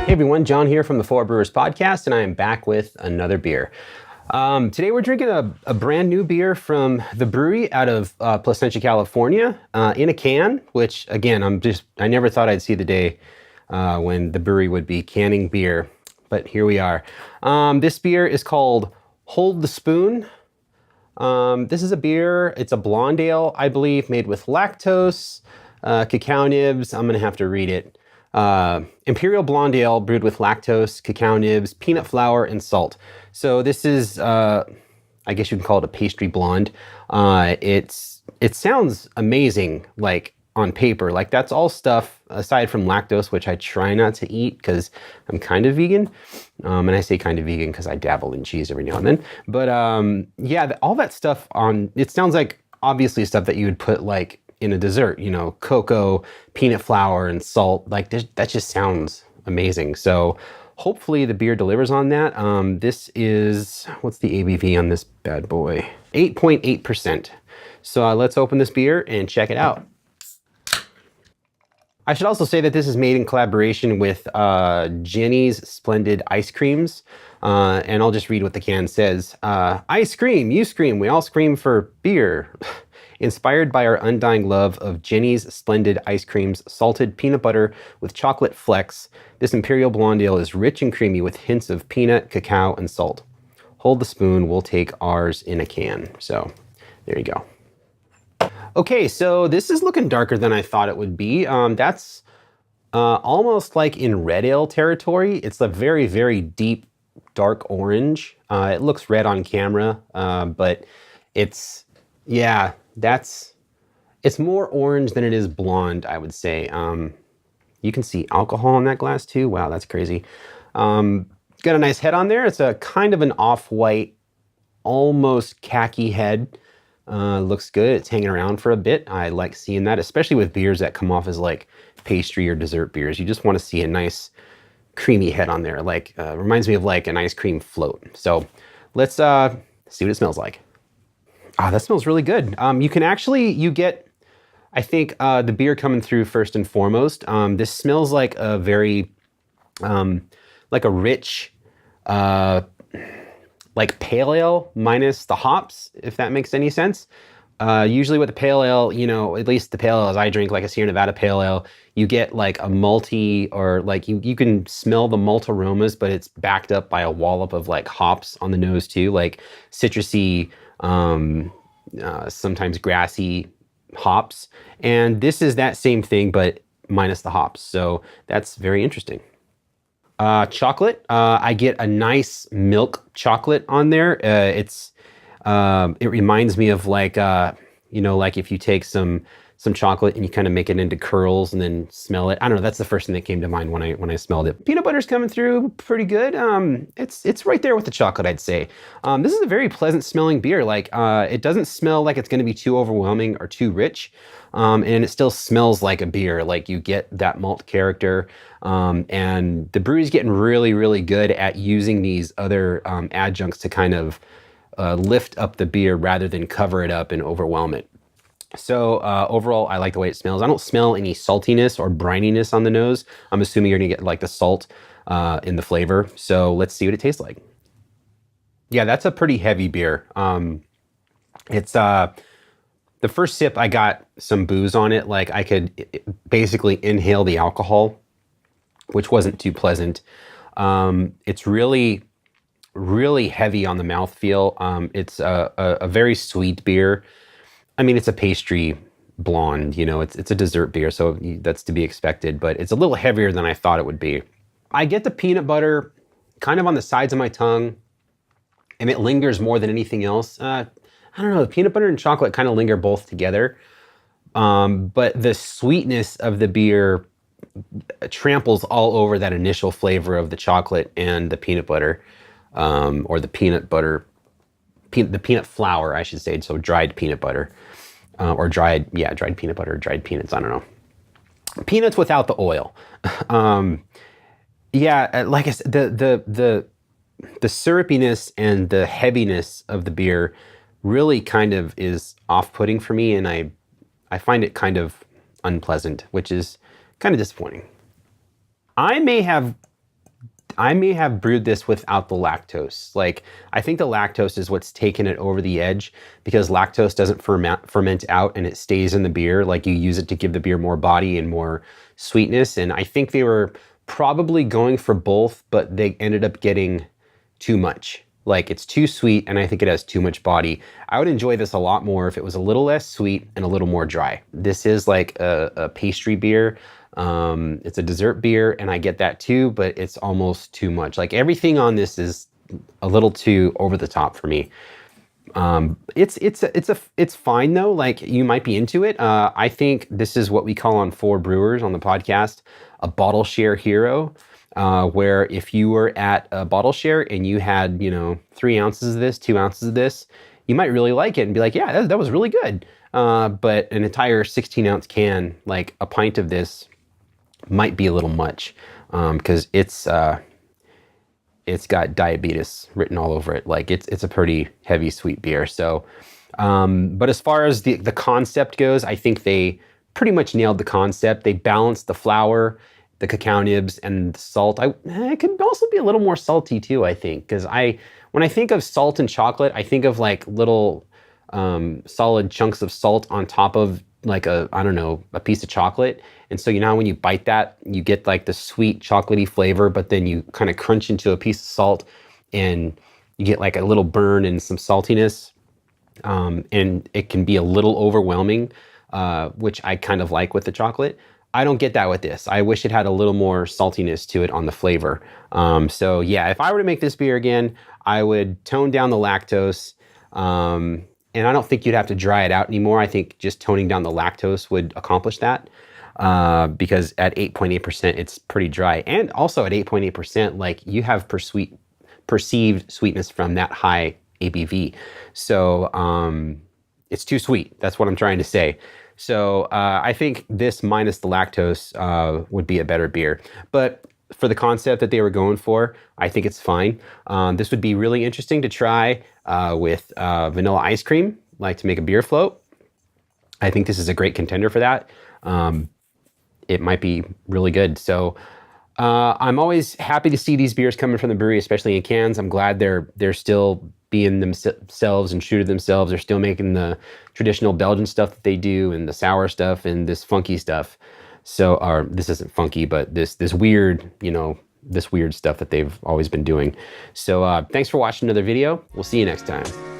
Hey everyone, John here from the Four Brewers podcast, and I am back with another beer. Today we're drinking a brand new beer from the Bruery out of Placentia, California, in a can, which again, I never thought I'd see the day when the Bruery would be canning beer, but here we are. This beer is called Hold the Spoon. This is a beer, it's a blonde ale, I believe, made with lactose, cacao nibs. I'm gonna have to read it. Imperial blonde ale brewed with lactose, cacao nibs, peanut flour, and salt. So this is, I guess you can call it a pastry blonde. It sounds amazing, like on paper. Like that's all stuff aside from lactose, which I try not to eat because I'm kind of vegan. And I say kind of vegan because I dabble in cheese every now and then. But yeah, all that stuff it sounds like obviously stuff that you would put like in a dessert, you know, cocoa, peanut flour, and salt. Like that just sounds amazing. So hopefully the beer delivers on that. This is, what's the ABV on this bad boy? 8.8%. So let's open this beer and check it out. I should also say that this is made in collaboration with Jeni's Splendid ice creams. And I'll just read what the can says. Ice cream, you scream, we all scream for beer. Inspired by our undying love of Jeni's Splendid ice creams, salted peanut butter with chocolate flecks, this Imperial Blonde Ale is rich and creamy with hints of peanut, cacao, and salt. Hold the spoon, we'll take ours in a can. So there you go. Okay, so this is looking darker than I thought it would be. That's almost like in red ale territory. It's a very, very deep, dark orange. It looks red on camera, but it's, yeah, it's more orange than it is blonde, I would say. You can see alcohol in that glass too. Wow, that's crazy. Got a nice head on there. It's a kind of an off-white, almost khaki head. Looks good. It's hanging around for a bit. I like seeing that, especially with beers that come off as like pastry or dessert beers. You just want to see a nice creamy head on there. Like reminds me of like an ice cream float. So let's see what it smells like. Ah, that smells really good. You get, I think, the beer coming through first and foremost. This smells like a very, like a rich, like pale ale minus the hops, if that makes any sense. Usually with the pale ale, you know, at least the pale ales I drink, like a Sierra Nevada pale ale, you get like a malty, or like you can smell the malt aromas, but it's backed up by a wallop of like hops on the nose too, like citrusy, sometimes grassy hops. And this is that same thing, but minus the hops. So that's very interesting. Chocolate, I get a nice milk chocolate on there. It reminds me of like, you know, like if you take some chocolate and you kind of make it into curls and then smell it. I don't know. That's the first thing that came to mind when I smelled it. Peanut butter's coming through pretty good. It's right there with the chocolate, I'd say. This is a very pleasant smelling beer. Like, it doesn't smell like it's going to be too overwhelming or too rich. And it still smells like a beer. Like you get that malt character. And the brewery's getting really, really good at using these other adjuncts to kind of lift up the beer rather than cover it up and overwhelm it. So overall, I like the way it smells. I don't smell any saltiness or brininess on the nose. I'm assuming you're gonna get like the salt in the flavor. So let's see what it tastes like. Yeah, that's a pretty heavy beer. It's the first sip, I got some booze on it. Like I could basically inhale the alcohol, which wasn't too pleasant. It's really, really heavy on the mouthfeel. It's a very sweet beer. I mean, it's a pastry blonde, you know, it's a dessert beer, so that's to be expected, but it's a little heavier than I thought it would be. I get the peanut butter kind of on the sides of my tongue, and it lingers more than anything else. I don't know, the peanut butter and chocolate kind of linger both together, but the sweetness of the beer tramples all over that initial flavor of the chocolate and the peanut butter, or the peanut flour, I should say, so dried peanut butter. Or dried peanut butter, or dried peanuts, I don't know. Peanuts without the oil. Yeah, like I said, the syrupiness and the heaviness of the beer really kind of is off-putting for me, and I find it kind of unpleasant, which is kind of disappointing. I may have I may have brewed this without the lactose. Like, I think the lactose is what's taken it over the edge, because lactose doesn't ferment out and it stays in the beer. Like, you use it to give the beer more body and more sweetness. And I think they were probably going for both, but they ended up getting too much. Like, it's too sweet and I think it has too much body. I would enjoy this a lot more if it was a little less sweet and a little more dry. This is like a pastry beer. It's a dessert beer and I get that too, but it's almost too much. Like, everything on this is a little too over the top for me. It's fine though. Like, you might be into it. I think this is what we call on Four Brewers on the podcast, a bottle share hero. Where if you were at a bottle share and you had, 3 ounces of this, 2 ounces of this, you might really like it and be like, yeah, that was really good. But an entire 16-ounce can, like a pint of this, might be a little much, because it's got diabetes written all over it. Like, it's a pretty heavy sweet beer. So, but as far as the concept goes, I think they pretty much nailed the concept. They balanced the flour, the cacao nibs, and the salt. It could also be a little more salty too, I think, because when I think of salt and chocolate, I think of like little solid chunks of salt on top of like a piece of chocolate. And so, when you bite that, you get like the sweet chocolatey flavor, but then you kind of crunch into a piece of salt and you get like a little burn and some saltiness. And it can be a little overwhelming, which I kind of like with the chocolate. I don't get that with this. I wish it had a little more saltiness to it on the flavor. So yeah, if I were to make this beer again, I would tone down the lactose. And I don't think you'd have to dry it out anymore. I think just toning down the lactose would accomplish that. Because at 8.8%, it's pretty dry. And also at 8.8%, like, you have perceived sweetness from that high ABV. So it's too sweet. That's what I'm trying to say. So I think this minus the lactose would be a better beer. But for the concept that they were going for, I think it's fine. This would be really interesting to try with vanilla ice cream, like to make a beer float. I think this is a great contender for that. It might be really good. So I'm always happy to see these beers coming from the brewery, especially in cans. I'm glad they're still being themselves and true to themselves. They're still making the traditional Belgian stuff that they do, and the sour stuff and this funky stuff. So, or this isn't funky, but this weird, this weird stuff that they've always been doing. So thanks for watching another video. We'll see you next time.